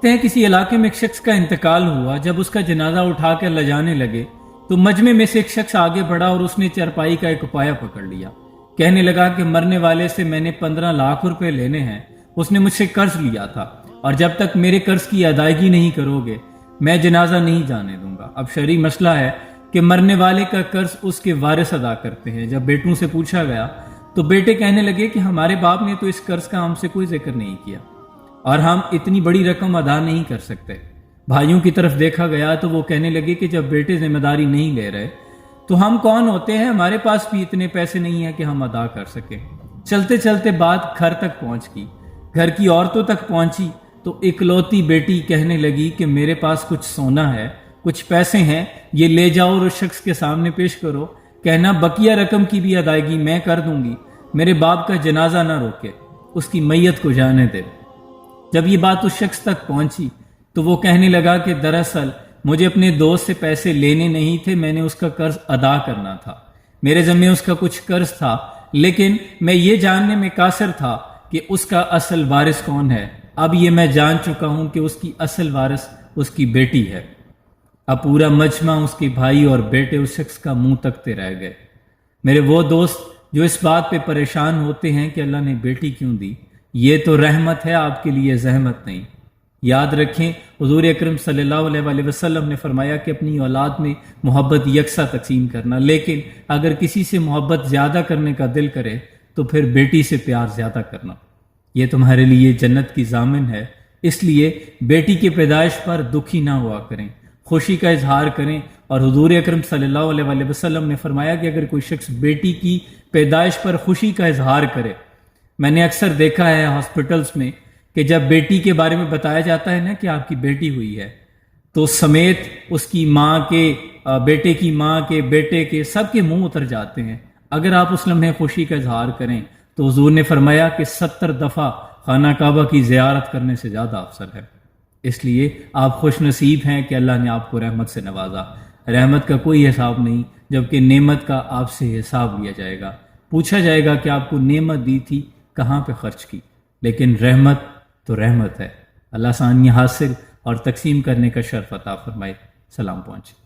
لکھتے ہیں کسی علاقے میں ایک شخص کا انتقال ہوا. جب اس کا جنازہ اٹھا کر لے جانے لگے تو مجمع میں سے ایک شخص آگے بڑھا اور اس نے چارپائی کا ایک پایا پکڑ لیا. کہنے لگا کہ مرنے والے سے میں نے 15 لاکھ روپے لینے ہیں. اس نے مجھ سے قرض لیا تھا اور جب تک میرے قرض کی ادائیگی نہیں کرو گے میں جنازہ نہیں جانے دوں گا. اب شرعی مسئلہ ہے کہ مرنے والے کا قرض اس کے وارث ادا کرتے ہیں. جب بیٹوں سے پوچھا گیا تو بیٹے کہنے لگے کہ ہمارے باپ نے تو اس قرض کا ہم سے کوئی ذکر نہیں کیا اور ہم اتنی بڑی رقم ادا نہیں کر سکتے. بھائیوں کی طرف دیکھا گیا تو وہ کہنے لگے کہ جب بیٹے ذمہ داری نہیں لے رہے تو ہم کون ہوتے ہیں, ہمارے پاس بھی اتنے پیسے نہیں ہیں کہ ہم ادا کر سکیں. چلتے چلتے بات گھر تک پہنچ گئی. گھر کی عورتوں تک پہنچی تو اکلوتی بیٹی کہنے لگی کہ میرے پاس کچھ سونا ہے, کچھ پیسے ہیں, یہ لے جاؤ اور اس شخص کے سامنے پیش کرو. کہنا بقیہ رقم کی بھی ادائیگی میں کر دوں گی, میرے باپ کا جنازہ نہ روکے, اس کی میت کو جانے دے. جب یہ بات اس شخص تک پہنچی تو وہ کہنے لگا کہ دراصل مجھے اپنے دوست سے پیسے لینے نہیں تھے, میں نے اس کا قرض ادا کرنا تھا, میرے ذمے اس کا کچھ قرض تھا, لیکن میں یہ جاننے میں قاصر تھا کہ اس کا اصل وارث کون ہے. اب یہ میں جان چکا ہوں کہ اس کی اصل وارث اس کی بیٹی ہے. اب پورا مجمع, اس کے بھائی اور بیٹے اس شخص کا منہ تکتے رہ گئے. میرے وہ دوست جو اس بات پہ پریشان ہوتے ہیں کہ اللہ نے بیٹی کیوں دی, یہ تو رحمت ہے آپ کے لیے, زحمت نہیں. یاد رکھیں حضور اکرم صلی اللہ علیہ وآلہ وسلم نے فرمایا کہ اپنی اولاد میں محبت یکساں تقسیم کرنا, لیکن اگر کسی سے محبت زیادہ کرنے کا دل کرے تو پھر بیٹی سے پیار زیادہ کرنا. یہ تمہارے لیے جنت کی ضامن ہے, اس لیے بیٹی کی پیدائش پر دکھی نہ ہوا کریں, خوشی کا اظہار کریں. اور حضور اکرم صلی اللہ علیہ وآلہ وسلم نے فرمایا کہ اگر کوئی شخص بیٹی کی پیدائش پر خوشی کا اظہار کرے, میں نے اکثر دیکھا ہے ہاسپٹلز میں کہ جب بیٹی کے بارے میں بتایا جاتا ہے نا کہ آپ کی بیٹی ہوئی ہے تو سمیت اس کی ماں کے, بیٹے کی ماں کے, بیٹے کے, سب کے منہ اتر جاتے ہیں. اگر آپ اس لمحے خوشی کا اظہار کریں تو حضور نے فرمایا کہ 70 دفعہ خانہ کعبہ کی زیارت کرنے سے زیادہ افضل ہے. اس لیے آپ خوش نصیب ہیں کہ اللہ نے آپ کو رحمت سے نوازا. رحمت کا کوئی حساب نہیں, جبکہ نعمت کا آپ سے حساب لیا جائے گا. پوچھا جائے گا کہ آپ کو نعمت دی تھی کہاں پہ خرچ کی. لیکن رحمت تو رحمت ہے. اللہ آسانیاں حاصل اور تقسیم کرنے کا شرف عطا فرمائے. سلام پہنچے.